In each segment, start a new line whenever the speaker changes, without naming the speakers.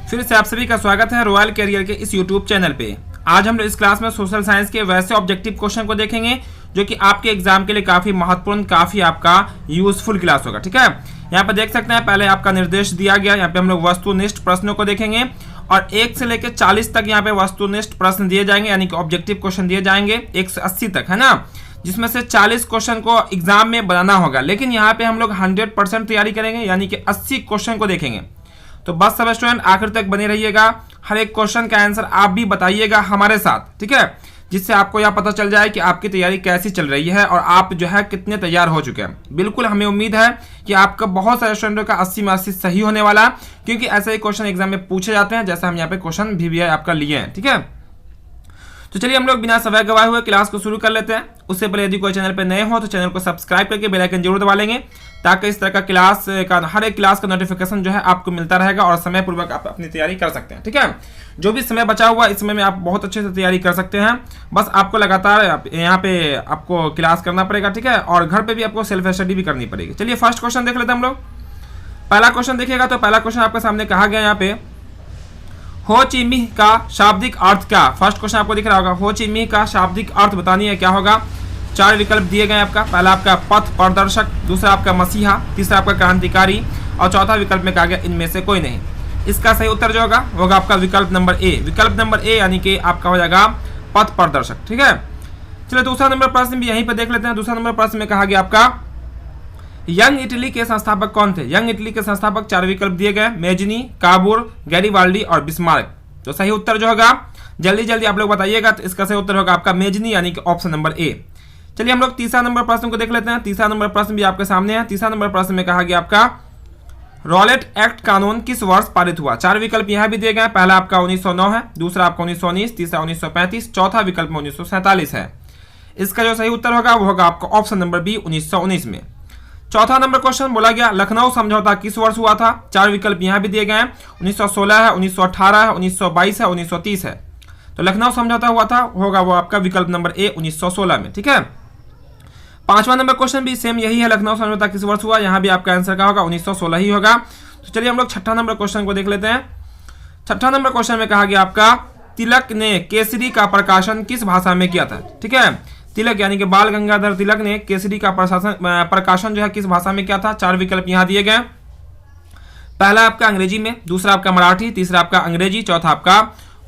फिर से आप सभी का स्वागत है रॉयल कैरियर के इस यूट्यूब चैनल पे। आज हम लोग इस क्लास में सोशल साइंस के वैसे ऑब्जेक्टिव क्वेश्चन को देखेंगे जो कि आपके एग्जाम के लिए काफी महत्वपूर्ण, काफी आपका यूजफुल क्लास होगा। ठीक है, यहाँ पे देख सकते हैं पहले आपका निर्देश दिया गया। यहाँ पे हम लोग वस्तुनिष्ठ प्रश्नों को देखेंगे और 1 से लेकर 40 तक यहाँ पे वस्तुनिष्ठ प्रश्न दिए जाएंगे, यानी कि ऑब्जेक्टिव क्वेश्चन दिए जाएंगे 1 से 80 तक, है ना, जिसमें से 40 क्वेश्चन को एग्जाम में बनाना होगा। लेकिन यहाँ पे हम लोग 100% तैयारी करेंगे, यानी कि 80 क्वेश्चन को देखेंगे। तो बस सब स्टूडेंट आखिर तक बने रहिएगा, हर एक क्वेश्चन का आंसर आप भी बताइएगा हमारे साथ, ठीक है, जिससे आपको यह पता चल जाए कि आपकी तैयारी कैसी चल रही है और आप जो है कितने तैयार हो चुके हैं। बिल्कुल हमें उम्मीद है कि आपका बहुत सारे स्टूडेंटों का 80 में 80 सही होने वाला, क्योंकि ऐसे ही क्वेश्चन एग्जाम में पूछे जाते हैं, जैसा हम यहाँ पे क्वेश्चन भी आपका लिए हैं। ठीक है, तो चलिए हम लोग बिना समय गवाए हुए क्लास को शुरू कर लेते हैं। उससे पहले यदि कोई चैनल पर नए हो तो चैनल को सब्सक्राइब करके बेल आइकन जरूर दबा लेंगे, ताकि इस तरह का क्लास का हर एक क्लास का नोटिफिकेशन जो है आपको मिलता रहेगा और समय पूर्वक आप अपनी तैयारी कर सकते हैं। ठीक है, जो भी समय बचा हुआ इस समय में आप बहुत अच्छे से तैयारी कर सकते हैं। बस आपको लगातार यहाँ पे आपको क्लास करना पड़ेगा, ठीक है, और घर पे भी आपको सेल्फ स्टडी भी करनी पड़ेगी। चलिए फर्स्ट क्वेश्चन देख लेते हैं हम लोग। पहला क्वेश्चन देखिएगा तो पहला क्वेश्चन आपके सामने कहा गया यहाँ पे, हो ची मिन्ह का शाब्दिक अर्थ क्या। फर्स्ट क्वेश्चन आपको दिख रहा होगा, हो ची मिन्ह का शाब्दिक अर्थ बतानी है, क्या होगा। 4 विकल्प दिए गए आपका। पहला आपका पथ प्रदर्शक, दूसरा आपका मसीहा, तीसरा आपका क्रांतिकारी और चौथा विकल्प में कहा गया इनमें से कोई नहीं। इसका सही उत्तर जो होगा आपका विकल्प नंबर ए। विकल्प नंबर ए यानी कि आपका हो जाएगा पथ प्रदर्शक। ठीक है, चलिए दूसरा नंबर प्रश्न भी यहीं पर देख लेते हैं। दूसरा नंबर प्रश्न में कहा गया आपका, यंग इटली के संस्थापक कौन थे। यंग इटली के संस्थापक 4 विकल्प दिए गए, मेजनी, काबूर, गैरीवाल्डी और बिस्मार्क। तो सही उत्तर जो होगा जल्दी जल्दी आप लोग बताइएगा। तो इसका सही उत्तर होगा आपका मेजनी, यानी कि ऑप्शन नंबर ए। चलिए हम लोग तीसरा नंबर प्रश्न को देख लेते हैं। तीसरा नंबर प्रश्न भी आपके सामने है। तीसरा नंबर प्रश्न में कहा गया आपका, रॉलेट एक्ट कानून किस वर्ष पारित हुआ। 4 विकल्प यहाँ भी दिए गए। पहला आपका 1909 है, दूसरा आपका 1919, तीसरा 1935, चौथा विकल्प में 1947 है। इसका जो सही उत्तर होगा वो होगा आपका ऑप्शन नंबर बी, 1919 में। चौथा नंबर क्वेश्चन बोला गया, लखनऊ समझौता किस वर्ष हुआ था। 4 विकल्प यहाँ भी दिए गए हैं, 1916 है, 1918 है, 1922 है, 1930 है। तो लखनऊ समझौता हुआ था, होगा वो आपका विकल्प नंबर ए, 1916 में। ठीक है, पांचवा नंबर क्वेश्चन भी सेम यही है, लखनऊ समझौता किस वर्ष हुआ। यहाँ भी आपका आंसर क्या होगा, 1916 ही होगा। तो चलिए हम लोग छठा नंबर क्वेश्चन को देख लेते हैं। छठा नंबर क्वेश्चन में कहा गया आपका, तिलक ने केसरी का प्रकाशन किस भाषा में किया था। ठीक है, तिलक यानी कि बाल गंगाधर तिलक ने केसरी का प्रकाशन जो है किस भाषा में किया था। 4 विकल्प यहाँ दिए गए। पहला आपका अंग्रेजी में, दूसरा आपका मराठी, तीसरा आपका अंग्रेजी, चौथा आपका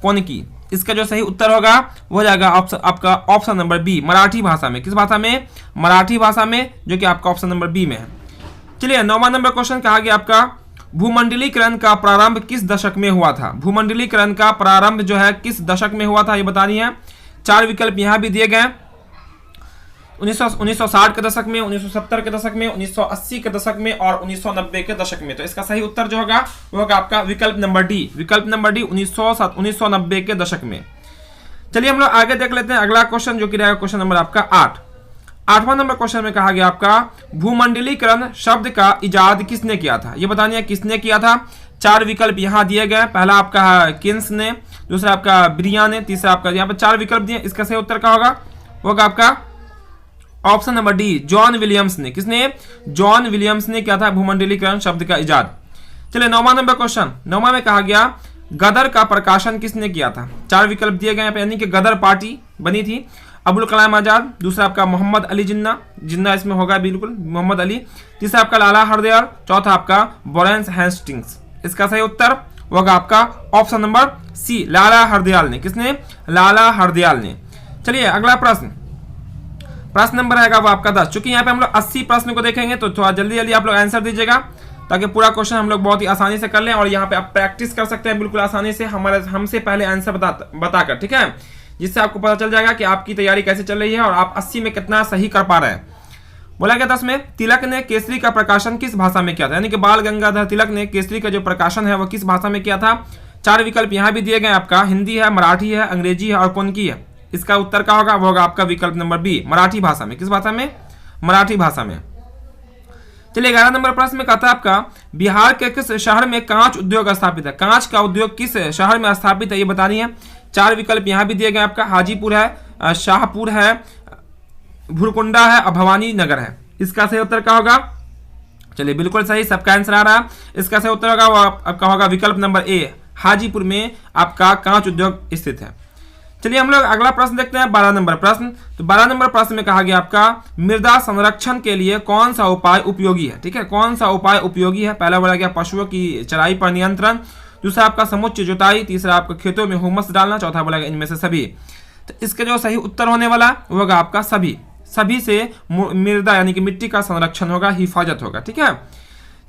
कोनकी। इसका जो सही उत्तर होगा वो जाएगा आपका ऑप्शन नंबर बी, मराठी भाषा में। किस भाषा में, मराठी भाषा में, जो कि आपका ऑप्शन नंबर बी में है। चलिए 9वां नंबर क्वेश्चन कहा गया आपका, भूमंडलीकरण का प्रारंभ किस दशक में हुआ था। भूमंडलीकरण का प्रारंभ जो है किस दशक में हुआ था ये बतानी है। 4 विकल्प यहाँ भी दिए गए, 1960 के दशक में, 1970 के दशक में, 1980 के दशक में और 1990 के दशक में। तो इसका सही उत्तर जो होगा वो होगा आपका विकल्प नंबर डी। विकल्प नंबर डी 1990 के दशक में। चलिए हम लोग आगे देख लेते हैं अगला क्वेश्चन, जो कि रहेगा क्वेश्चन नंबर आपका 8। 8वां नंबर क्वेश्चन में कहा गया आपका, भूमंडलीकरण शब्द का इजाद किसने किया था। ये बतानी है किसने किया था। 4 विकल्प यहाँ दिए गए। पहला आपका किन्स ने, दूसरा आपका ब्रिया ने, तीसरा आपका, यहाँ पे 4 विकल्प दिए। इसका सही उत्तर क्या होगा, होगा आपका option number D, John Williams ने। किसने, जॉन विलियम्स ने किया था भूमंडलीकरण शब्द का इजाद। चलिए 9वां नंबर क्वेश्चन। 9वां में कहा गया, गदर का प्रकाशन किसने किया था। 4 विकल्प दिए गए, यानी कि गदर पार्टी बनी थी। अबुल कलाम आजाद, दूसरा आपका मोहम्मद अली जिन्ना, जिन्ना इसमें होगा बिल्कुल मोहम्मद अली, तीसरा आपका लाला हरदयाल, चौथा आपका वॉरेन हेस्टिंग्स। इसका सही उत्तर होगा आपका ऑप्शन नंबर सी, लाला हरदयाल ने। किसने, लाला हरदयाल ने। चलिए अगला प्रश्न, प्रश्न नंबर आएगा वो आपका 10। चूंकि यहाँ पे हम लोग 80 प्रश्न को देखेंगे तो थोड़ा जल्दी जल्दी आप लोग आंसर दीजिएगा, ताकि पूरा क्वेश्चन हम लोग बहुत ही आसानी से कर लें और यहाँ पे आप प्रैक्टिस कर सकते हैं बिल्कुल आसानी से हमसे पहले आंसर बताकर। ठीक है, जिससे आपको पता चल जाएगा कि आपकी तैयारी कैसे चल रही है और आप 80 में कितना सही कर पा रहे हैं। बोला गया 10 में, तिलक ने केसरी का प्रकाशन किस भाषा में किया था। यानी कि बाल गंगाधर तिलक ने केसरी का जो प्रकाशन है वो किस भाषा में किया था। 4 विकल्प यहाँ भी दिए गए आपका, हिंदी है, मराठी है, अंग्रेजी है और कोनकी है। इसका उत्तर क्या होगा, वो होगा आपका विकल्प नंबर बी, मराठी भाषा में। किस भाषा में, मराठी भाषा में। चलिए 11 नंबर प्रश्न में कहता है आपका, बिहार के किस शहर में कांच उद्योग स्थापित है। कांच का उद्योग किस शहर में स्थापित है ये बतानी है। 4 विकल्प यहाँ भी दिए गए आपका, हाजीपुर है, शाहपुर है, भुरकुंडा है और भवानी नगर है। इसका सही उत्तर क्या होगा, चलिए बिल्कुल सही, सबका आंसर आ रहा है। इसका सही उत्तर होगा वो आपका होगा विकल्प नंबर ए, हाजीपुर में आपका कांच उद्योग स्थित है। चलिए हम लोग अगला प्रश्न देखते हैं, 12 नंबर प्रश्न। तो 12 नंबर प्रश्न में कहा गया आपका मृदा संरक्षण के लिए कौन सा उपाय उपयोगी है। ठीक है, कौन सा उपाय उपयोगी है। पहला बोला गया पशुओं की चराई पर नियंत्रण, दूसरा आपका समुच्चय जुताई, तीसरा आपका खेतों में हुमस डालना, चौथा बोला गया इनमें से सभी। तो इसका जो सही उत्तर होने वाला वो होगा आपका सभी। सभी से मृदा यानी कि मिट्टी का संरक्षण होगा, हिफाजत होगा। ठीक है,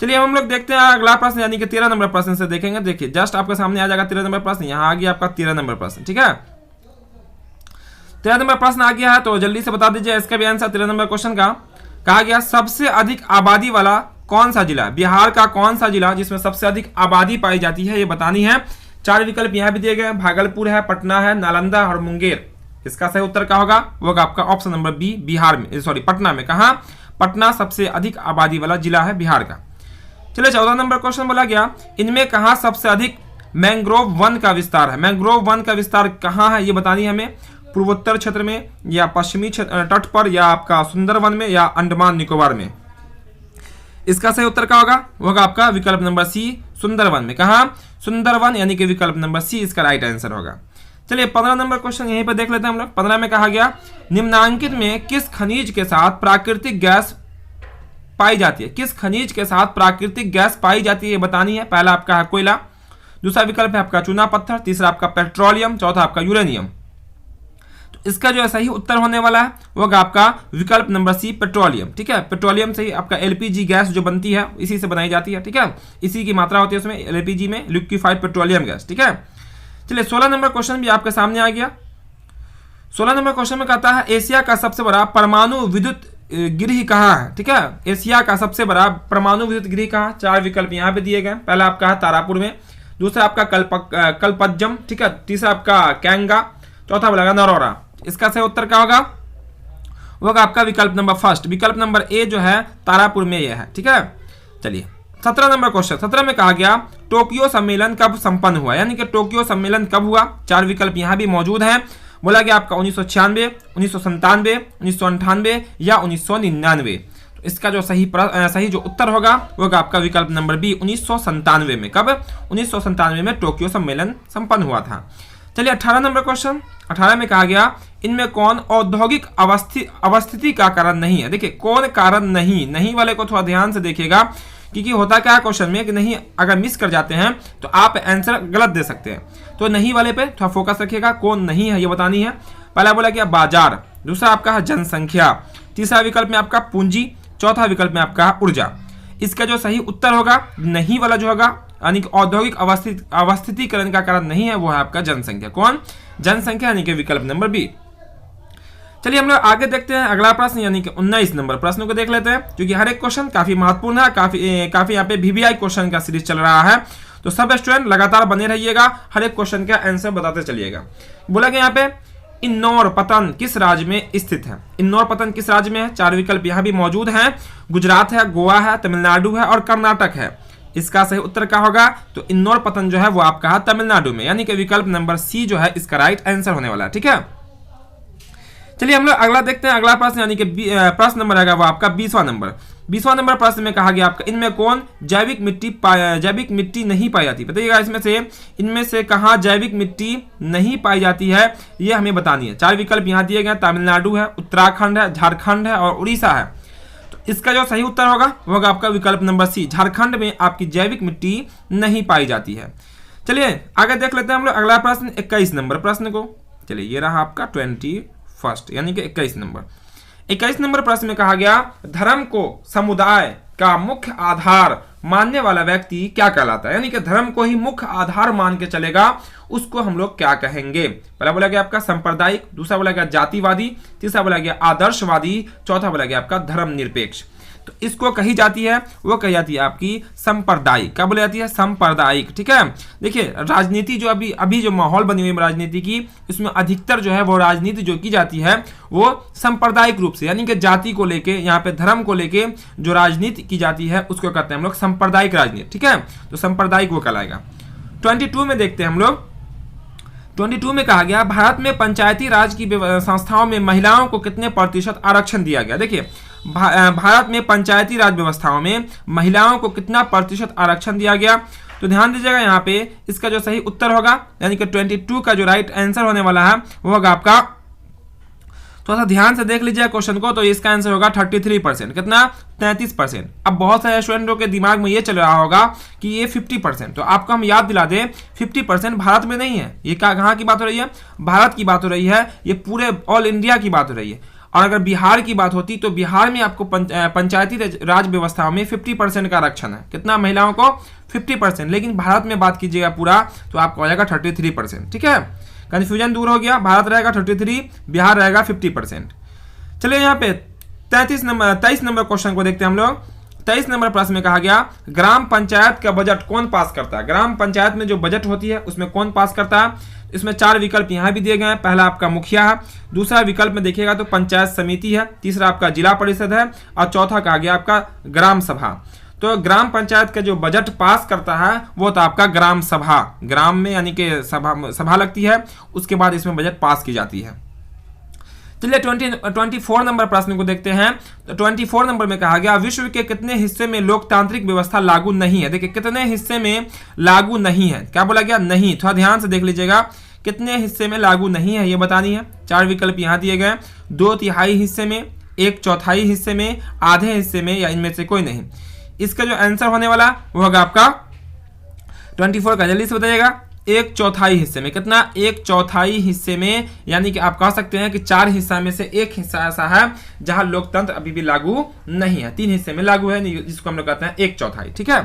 चलिए हम लोग देखते हैं अगला प्रश्न यानी कि 13 नंबर प्रश्न से देखेंगे। देखिए जस्ट आपके सामने आ जाएगा 13 नंबर प्रश्न, यहाँ आ गया आपका 13 नंबर प्रश्न। ठीक है, 13 नंबर प्रश्न आ गया है, तो जल्दी से बता दीजिए इसका भी आंसर 13 नंबर क्वेश्चन का। कहा गया सबसे अधिक आबादी वाला कौन सा जिला, बिहार का कौन सा जिला जिसमें सबसे अधिक आबादी पाई जाती है, ये बतानी है। 4 विकल्प यहाँ भी दिए गए, भागलपुर है, पटना है, नालंदा और मुंगेर। इसका सही उत्तर क्या होगा, वो होगा आपका ऑप्शन नंबर बी, बिहार में, सॉरी पटना में। कहा, पटना सबसे अधिक आबादी वाला जिला है बिहार का। चलिए 14 नंबर क्वेश्चन बोला गया इनमें कहा सबसे अधिक मैंग्रोव वन का विस्तार है। मैंग्रोव वन का विस्तार कहाँ है ये बतानी है हमें, पूर्वोत्तर क्षेत्र में या पश्चिमी तट पर या आपका सुंदरवन में या अंडमान निकोबार में। इसका सही उत्तर क्या होगा, वो होगा आपका विकल्प नंबर सी, सुंदरवन में। कहा, सुंदरवन यानी कि विकल्प नंबर सी इसका राइट आंसर होगा। चलिए 15 नंबर क्वेश्चन यहीं पर देख लेते हैं हम लोग। 15 में कहा गया निम्नांकित में किस खनिज के साथ प्राकृतिक गैस पाई जाती है। किस खनिज के साथ प्राकृतिक गैस पाई जाती है बतानी है। पहला आपका है कोयला, दूसरा विकल्प है आपका चूना पत्थर, तीसरा आपका पेट्रोलियम, चौथा आपका यूरेनियम। तो इसका जो सही उत्तर होने वाला है वो आपका विकल्प नंबर सी, पेट्रोलियम। ठीक है, पेट्रोलियम से ही आपका एलपीजी गैस जो बनती है इसी से बनाई जाती है। ठीक है, इसी की मात्रा होती है उसमें एलपीजी में, लिक्विफाइड पेट्रोलियम गैस। ठीक है, चलिए 16 नंबर क्वेश्चन भी आपके सामने आ गया। 16 नंबर क्वेश्चन में कहता है एशिया का सबसे बड़ा परमाणु विद्युत गृह कहाँ है। ठीक है, एशिया का सबसे बड़ा परमाणु विद्युत गृह कहाँ। 4 विकल्प यहाँ पे दिए गए, पहला आपका है तारापुर में, दूसरा आपका कलपज्जम, ठीक है, तीसरा आपका कैंगा, चौथा बोला नरोरा। इसका सही उत्तर क्या होगा, वो आपका विकल्प नंबर फर्स्ट, विकल्प नंबर ए जो है तारापुर में यह है। ठीक है, चलिए 17 नंबर क्वेश्चन। 17 में कहा गया टोक्यो सम्मेलन कब संपन्न हुआ, यानी कि टोक्यो सम्मेलन कब हुआ। 4 विकल्प यहाँ भी मौजूद हैं। बोला गया आपका 1996, 1997, 1998 या 1999। तो इसका जो सही जो उत्तर होगा वो होगा आपका विकल्प नंबर बी, 1997 में। कब, 1997 में टोक्यो सम्मेलन संपन्न हुआ था। चलिए 18 नंबर क्वेश्चन। 18 में कहा गया इनमें कौन औद्योगिक अवस्थिति का कारण नहीं है। देखिए कौन कारण नहीं वाले को थोड़ा ध्यान से देखिएगा, क्योंकि होता क्या है क्वेश्चन में कि नहीं अगर मिस कर जाते हैं तो आप आंसर गलत दे सकते हैं। तो नहीं वाले पे थोड़ा फोकस रखिएगा, कौन नहीं है ये बतानी है। पहला बोला गया बाजार, दूसरा आपका है जनसंख्या, तीसरा विकल्प में आपका पूंजी, चौथा विकल्प में आपका ऊर्जा। इसका जो सही उत्तर होगा नहीं वाला जो होगा, यानी कि औद्योगिक अवस्थितिकरण का कारण नहीं है, वो है आपका जनसंख्या। कौन, जनसंख्या, यानी कि विकल्प नंबर बी। चलिए हम लोग आगे देखते हैं अगला प्रश्न यानी कि 19 नंबर प्रश्न को देख लेते हैं, क्योंकि हर एक क्वेश्चन काफी महत्वपूर्ण है। काफी यहाँ पे VVI क्वेश्चन का सीरीज चल रहा है, तो सब स्टूडेंट लगातार बने रहिएगा, हर एक क्वेश्चन का आंसर बताते चलिएगा। बोला गया यहाँ पे इंदौर पतन किस राज्य में स्थित है। इंदौर पतन किस राज्य में है। 4 विकल्प यहाँ भी मौजूद हैं, गुजरात है, गोवा है, तमिलनाडु है और कर्नाटक है। इसका सही उत्तर क्या होगा, तो इंदौर पतन जो है वो आपका है तमिलनाडु में, यानी कि विकल्प नंबर सी जो है इसका राइट आंसर होने वाला है। ठीक है, चलिए हम लोग अगला देखते हैं अगला प्रश्न, यानी कि प्रश्न नंबर आएगा वो आपका 20वां नंबर। 20वां नंबर प्रश्न में कहा गया आपका इनमें कौन जैविक मिट्टी नहीं पाई जाती। बताइएगा इनमें से कहाँ जैविक मिट्टी नहीं पाई जाती है, ये हमें बतानी है। 4 विकल्प यहाँ दिए गए, तमिलनाडु है, उत्तराखंड है, झारखंड है और उड़ीसा है। तो इसका जो सही उत्तर होगा वो होगा आपका विकल्प नंबर सी, झारखंड में आपकी जैविक मिट्टी नहीं पाई जाती है। चलिए आगे देख लेते हैं हम लोग अगला प्रश्न 21 नंबर प्रश्न को। चलिए ये रहा आपका 21 यानी कि 21 नंबर। 21 नंबर प्रश्न में कहा गया धर्म को समुदाय का मुख्य आधार मानने वाला व्यक्ति क्या कहलाता है। यानी कि धर्म को ही मुख्य आधार मान के चलेगा, उसको हम लोग क्या कहेंगे। पहला बोला गया आपका सांप्रदायिक, दूसरा बोला गया जातिवादी, तीसरा बोला गया आदर्शवादी, चौथा बोला गया आपका धर्मनिरपेक्ष। तो इसको कही जाती है, वो कही जाती है आपकी सांप्रदायिक। क्या बोली जाती है, सांप्रदायिक। ठीक है, देखिए राजनीति जो अभी जो माहौल बनी हुई है राजनीति की, इसमें अधिकतर जो है वो राजनीति जो की जाती है वो सांप्रदायिक रूप से, यानी कि जाति को लेके, यहाँ पे धर्म को लेके जो राजनीति की जाती है उसको कहते हैं हम लोग सांप्रदायिक राजनीति। ठीक है, तो सांप्रदायिक वो कहलाएगा। 22 में देखते हैं हम लोग। 22 में कहा गया भारत में पंचायती राज की संस्थाओं में महिलाओं को कितने प्रतिशत आरक्षण दिया गया। देखिए भारत में पंचायती राज व्यवस्थाओं में महिलाओं को कितना प्रतिशत आरक्षण दिया गया? तो ध्यान दीजिएगा यहाँ पे इसका जो सही उत्तर होगा यानी कि 22 का जो राइट आंसर होने वाला है वो होगा आपका, थोड़ा सा ध्यान से देख लीजिए क्वेश्चन को, तो इसका आंसर होगा 33%। कितना? 33%। अब बहुत सारे स्टूडेंटों के दिमाग में ये चल रहा होगा कि ये 50%, तो आपको हम याद दिला दें 50% भारत में नहीं है, ये कहाँ की बात हो रही है? भारत की बात हो रही है, ये पूरे ऑल इंडिया की बात हो रही है। और अगर बिहार की बात होती तो बिहार में आपको पंचायती राज व्यवस्थाओं में 50% का आरक्षण है। कितना? महिलाओं को 50%। लेकिन भारत में बात कीजिएगा पूरा तो आपको आ जाएगा 33%। ठीक है, कंफ्यूजन दूर हो गया। भारत रहेगा 33, बिहार रहेगा 50%। चलिए यहाँ पे 23 नंबर क्वेश्चन को देखते हैं हम लोग। 23 नंबर प्रश्न में कहा गया ग्राम पंचायत का बजट कौन पास करता है? ग्राम पंचायत में जो बजट होती है उसमें कौन पास करता है? इसमें 4 विकल्प यहाँ भी दिए गए हैं। पहला आपका मुखिया है, दूसरा विकल्प में देखिएगा तो पंचायत समिति है, तीसरा आपका जिला परिषद है और चौथा कहा गया आपका ग्राम सभा। तो ग्राम पंचायत का जो बजट पास करता है वो तो आपका ग्राम सभा, ग्राम में यानी कि सभा लगती है, उसके बाद इसमें बजट पास की जाती है। चलिए 24 नंबर प्रश्न को देखते हैं। तो 24 नंबर में कहा गया विश्व के कितने हिस्से में लोकतांत्रिक व्यवस्था लागू नहीं है? देखिए कितने हिस्से में लागू नहीं है, क्या बोला गया? नहीं। थोड़ा ध्यान से देख लीजिएगा कितने हिस्से में लागू नहीं है ये बतानी है। 4 विकल्प यहाँ दिए गए, 2/3 हिस्से में, 1/4 हिस्से में, आधे हिस्से में या इनमें से कोई नहीं। इसका जो आंसर होने वाला वो होगा आपका 24 का, जल्दी से बताइएगा, 1/4 हिस्से में। कितना? 1/4 हिस्से में, यानी कि आप कह सकते हैं कि 4 हिस्सा में से 1 हिस्सा ऐसा है जहां लोकतंत्र अभी भी लागू नहीं है, 3 हिस्से में लागू है, जिसको हम लोग कहते हैं 1/4। ठीक है,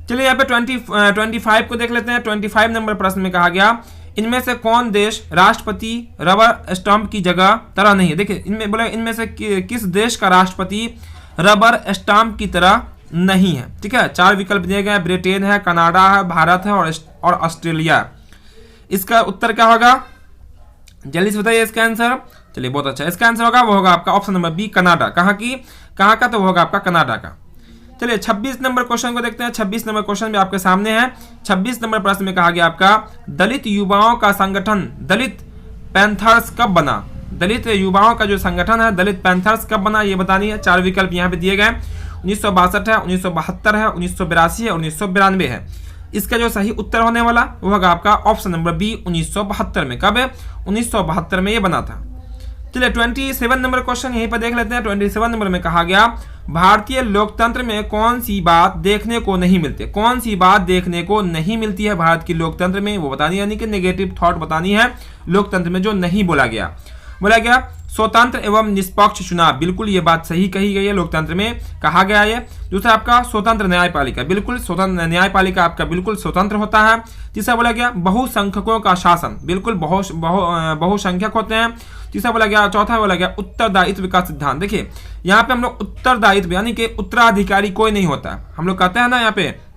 चलिए यहाँ पे 25 को देख लेते हैं। 25 नंबर प्रश्न में कहा गया इनमें से कौन देश राष्ट्रपति रबर स्टाम्प की जगह तरह नहीं है? देखिए इनमें बोला इनमें से किस देश का राष्ट्रपति रबर स्टाम्प की तरह नहीं है। ठीक है, 4 विकल्प दिए गए, ब्रिटेन है, कनाडा है, भारत है और ऑस्ट्रेलिया। इसका उत्तर क्या होगा? जल्दी से बताइए इसका आंसर। चलिए बहुत अच्छा, इसका आंसर होगा वो होगा आपका ऑप्शन नंबर बी, कनाडा। कहाँ का? तो वो होगा आपका कनाडा का। चलिए 26 नंबर क्वेश्चन को देखते हैं। 26 नंबर क्वेश्चन भी आपके सामने है। 26 नंबर प्रश्न में कहा गया आपका दलित युवाओं का संगठन दलित पैंथर्स कब बना? दलित युवाओं का जो संगठन है दलित पैंथर्स कब बना ये बतानी है। 4 विकल्प यहाँ पे दिए गए, 1962 है, 1972 है, 1982 है, 1992 है। इसका जो सही उत्तर होने वाला वो होगा आपका ऑप्शन नंबर बी, 1972 में। कब है? 1972 में ये बना था। चलिए 27 नंबर क्वेश्चन यहीं पर देख लेते हैं। 27 नंबर में कहा गया भारतीय लोकतंत्र में कौन सी बात देखने को नहीं मिलती? कौन सी बात देखने को नहीं मिलती है भारत की लोकतंत्र में वो बतानी है, यानी कि नेगेटिव थॉट बतानी है लोकतंत्र में जो नहीं बोला गया। बोला गया स्वतंत्र एवं निष्पक्ष चुनाव, बिल्कुल ये बात सही कही गई है, लोकतंत्र में कहा गया है। दूसरा आपका स्वतंत्र न्यायपालिका, बिल्कुल स्वतंत्र न्यायपालिका आपका बिल्कुल स्वतंत्र होता है। तीसरा बोला गया बहुसंख्यकों का शासन, बिल्कुल बहुसंख्यक होते हैं। तीसरा बोला गया, चौथा बोला गया उत्तरदायित्व का सिद्धांत। देखिए यहाँ पे हम लोग उत्तरदायित्व यानी कि उत्तराधिकारी कोई नहीं होता। हम लोग कहते हैं ना यहाँ पे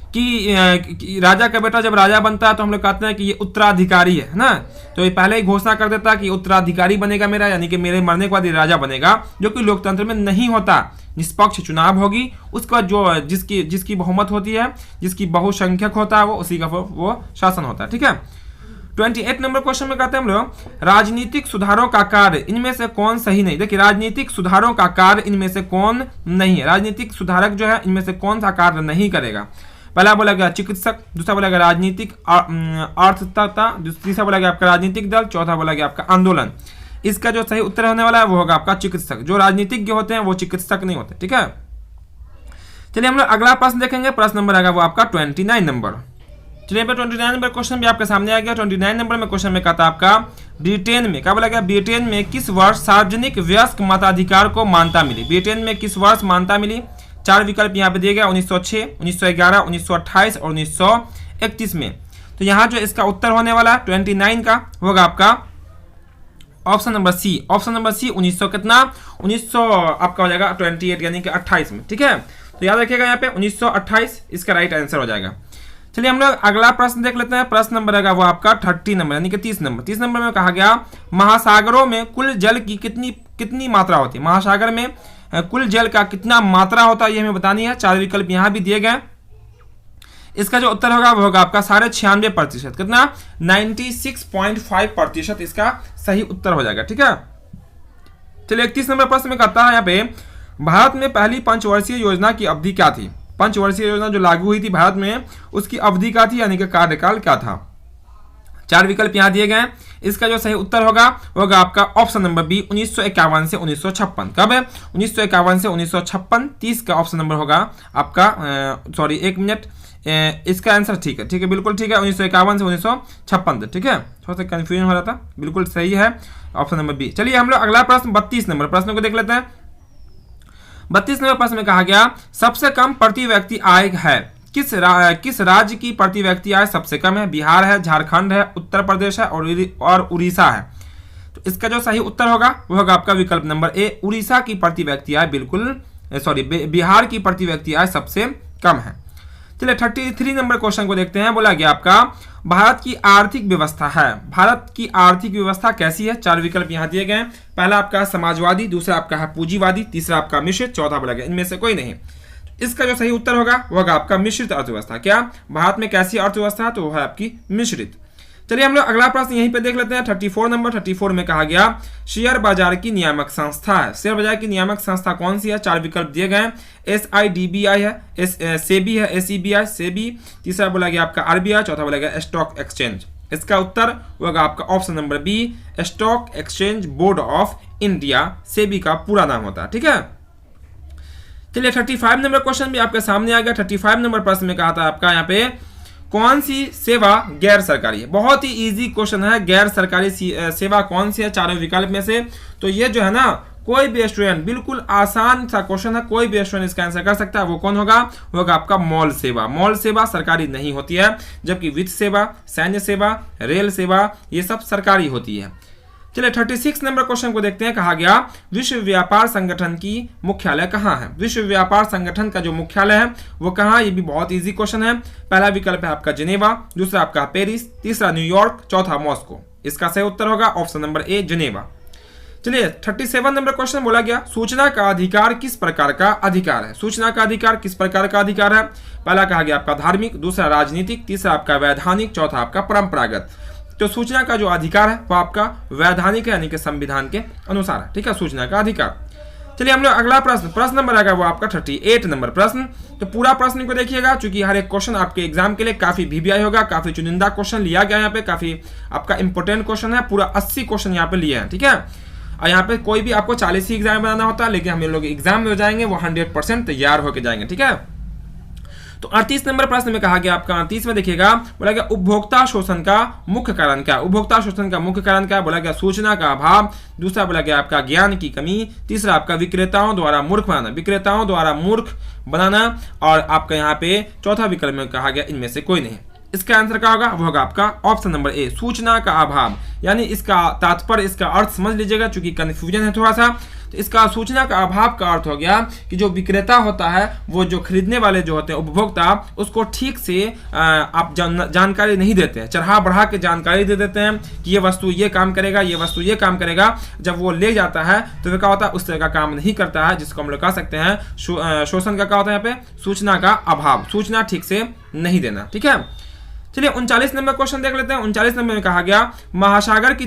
कि राजा का बेटा जब राजा बनता है तो हम लोग कहते हैं कि ये उत्तराधिकारी है ना, तो ये पहले ही घोषणा कर देता है कि उत्तराधिकारी बनेगा मेरा, यानी कि मेरे मरने के बाद ये राजा बनेगा, जो कि लोकतंत्र में नहीं होता। निष्पक्ष चुनाव होगी, उसका जो जिसकी बहुमत होती है, जिसकी बहुसंख्यक होता है वो उसी का वो शासन होता है। ठीक है, 28 नंबर क्वेश्चन में कहते हैं हम लोग राजनीतिक सुधारों का कार्य इनमें से कौन सही नहीं? देखिए राजनीतिक सुधारों का कार्य इनमें से कौन नहीं है? राजनीतिक सुधारक जो है इनमें से कौन सा कार्य नहीं करेगा? पहला बोला गया चिकित्सक, दूसरा बोला गया राजनीतिक अर्थतंत्रता, तीसरा बोला गया आपका राजनीतिक दल, चौथा बोला गया आपका आंदोलन। इसका जो सही उत्तर होने वाला है वो होगा आपका चिकित्सक। जो राजनीतिज्ञ होते हैं वो चिकित्सक नहीं होते। ठीक है, चलिए हम लोग अगला प्रश्न देखेंगे। प्रश्न नंबर आएगा वो आपका 29 नंबर। चलिए 29 नंबर क्वेश्चन भी आपके सामने आ गया। 29 नंबर में क्वेश्चन में कहता आपका ब्रिटेन में क्या बोला गया? ब्रिटेन में किस वर्ष सार्वजनिक वयस्क मताधिकार को मान्यता मिली? ब्रिटेन में किस वर्ष मान्यता मिली? 4 विकल्प यहाँ पे दिए गए, 1906, 1911, 1928 और 1931 में। तो यहाँ जो इसका उत्तर होने वाला है 29 का होगा आपका option number C. Option number C 1900 कितना? 1900 आपका हो जाएगा 28 यानी कि 28 में। ठीक है, तो याद रखिएगा यहाँ पे 1928 इसका राइट आंसर हो जाएगा। चलिए हम लोग अगला प्रश्न देख लेते हैं। प्रश्न नंबर रहेगा वो आपका 30 नंबर यानी कि 30 नंबर। 30 नंबर में कहा गया महासागरों में कुल जल की कितनी मात्रा होती है? महासागर में कुल जल का कितना मात्रा होता है ये हमें बतानी है। 4 विकल्प यहाँ भी दिए गए। इसका जो उत्तर होगा वो होगा आपका 96.5%। कितना? 96.5% इसका सही उत्तर हो जाएगा। ठीक है, चलिए 31 नंबर प्रश्न में कहता है यहाँ पे, भारत में पहली पंचवर्षीय योजना की अवधि क्या थी? पंचवर्षीय योजना जो लागू हुई थी भारत में, उसकी अवधि क्या थी, यानी कि कार्यकाल क्या था? 4 विकल्प यहाँ दिए गए हैं। इसका जो सही उत्तर होगा आपका ऑप्शन नंबर बी, 1951 से 1956। कब है? 1951 से 1956। 30 का ऑप्शन नंबर होगा आपका, सॉरी 1 मिनट, इसका आंसर ठीक है, बिल्कुल ठीक है, 1951 से 1956। ठीक है, थोड़ा सा कंफ्यूजन हो रहा था, बिल्कुल सही है ऑप्शन नंबर बी। चलिए हम लोग अगला प्रश्न 32 नंबर प्रश्न को देख लेते हैं। 32 नंबर प्रश्न में कहा गया, सबसे कम प्रति व्यक्ति आय है किस राज्य की प्रति व्यक्ति आय सबसे कम है? बिहार है, झारखंड है, उत्तर प्रदेश है और उड़ीसा है। तो इसका जो सही उत्तर होगा वो होगा आपका विकल्प नंबर ए, उड़ीसा की प्रति व्यक्ति आय बिहार की प्रति व्यक्ति आय सबसे कम है। चलिए 33 नंबर क्वेश्चन को देखते हैं। बोला गया आपका, भारत की आर्थिक व्यवस्था है, भारत की आर्थिक व्यवस्था कैसी है? 4 विकल्प यहाँ दिए गए हैं। पहला आपका समाजवादी, दूसरा आपका है पूंजीवादी, तीसरा आपका मिश्रित, चौथा बोला गया इनमें से कोई नहीं। इसका जो सही उत्तर होगा वो होगा आपका मिश्रित अर्थव्यवस्था। क्या भारत में कैसी अर्थव्यवस्था है? तो वो है आपकी मिश्रित। चलिए हम लोग अगला प्रश्न यहीं पे देख लेते हैं। 34 नंबर 34 में कहा गया, शेयर बाजार की नियामक संस्था है, शेयर बाजार की नियामक संस्था कौन सी है? 4 विकल्प दिए गए हैं। SIDBI है, सेबी है, SEBI सेबी, तीसरा बोला गया आपका RBI, चौथा बोला गया स्टॉक एक्सचेंज। इसका उत्तर होगा आपका option number B, stock exchange board of India, SEBI का पूरा नाम होता है। ठीक है, चलिए 35 नंबर क्वेश्चन भी आपके सामने आ गया। 35 नंबर प्रश्न में कहा था आपका यहाँ पे, कौन सी सेवा गैर सरकारी है? बहुत ही इजी क्वेश्चन है, गैर सरकारी सेवा कौन सी है 4 विकल्प में से? तो ये जो है ना, कोई भी स्टूडेंट, बिल्कुल आसान सा क्वेश्चन है, कोई भी स्टूडेंट इसका आंसर कर सकता है। वो कौन होगा आपका मॉल सेवा। मॉल सेवा सरकारी नहीं होती है, जबकि वित्त सेवा, सैन्य सेवा, रेल सेवा ये सब सरकारी होती है। चलिए 36 नंबर क्वेश्चन को देखते हैं। कहा गया, विश्व व्यापार संगठन की मुख्यालय कहाँ है? विश्व व्यापार संगठन का जो मुख्यालय है वो कहाँ? ये भी बहुत इजी क्वेश्चन है। पहला विकल्प है आपका जिनेवा, दूसरा आपका पेरिस, तीसरा न्यूयॉर्क, चौथा मॉस्को। इसका सही उत्तर होगा ऑप्शन नंबर ए, जिनेवा। चलिए 37 नंबर क्वेश्चन बोला गया, सूचना का अधिकार किस प्रकार का अधिकार है? सूचना का अधिकार किस प्रकार का अधिकार है? पहला कहा गया आपका धार्मिक, दूसरा राजनीतिक, तीसरा आपका वैधानिक, चौथा आपका परंपरागत। तो सूचना का जो अधिकार है वो आपका वैधानिक है, यानी कि संविधान के अनुसार है। ठीक है, सूचना का अधिकार। चलिए हम लोग अगला प्रश्न नंबर आएगा वो आपका 38 नंबर प्रश्न। तो पूरा प्रश्न को देखिएगा, क्योंकि हर एक क्वेश्चन आपके एग्जाम के लिए काफी VVI होगा, काफी चुनिंदा क्वेश्चन लिया गया यहाँ पे, काफी आपका इंपोर्टेंट क्वेश्चन है। पूरा 80 क्वेश्चन यहाँ पे लिए हैं। ठीक है, और यहाँ पे कोई भी आपको 40 ही एग्जाम बनाना होता है, लेकिन हम लोग एग्जाम में हो जाएंगे वो 100% तैयार होकर जाएंगे। ठीक है, तो 38 नंबर प्रश्न में कहा गया आपका 38 में देखिएगा, बोला गया उपभोक्ता शोषण का मुख्य कारण क्या? उपभोक्ता शोषण का मुख्य कारण क्या? बोला गया सूचना का अभाव, दूसरा बोला गया आपका ज्ञान की कमी, तीसरा आपका विक्रेताओं द्वारा मूर्ख बनाना, और आपका यहाँ पे चौथा विकल्प में कहा गया इनमें से कोई नहीं। इसका आंसर क्या होगा? वो होगा आपका ऑप्शन नंबर ए, सूचना का अभाव। यानी इसका तात्पर्य, इसका अर्थ समझ लीजिएगा, चूंकि कंफ्यूजन है थोड़ा सा। तो इसका सूचना का अभाव का अर्थ हो गया कि जो विक्रेता होता है, वो जो खरीदने वाले जो होते हैं उपभोक्ता, उसको ठीक से आप जानकारी नहीं देते हैं, चढ़ा बढ़ा के जानकारी दे देते हैं कि ये वस्तु ये काम करेगा, ये वस्तु ये काम करेगा। जब वो ले जाता है तो वो क्या होता है, उस तरह का काम नहीं करता है, जिसको हम लोग कह सकते हैं शोषण का क्या होता है यहाँ पे? सूचना का अभाव, सूचना ठीक से नहीं देना। ठीक है, चलिए 39 नंबर क्वेश्चन देख लेते हैं। 39 नंबर में कहा गया, महासागर की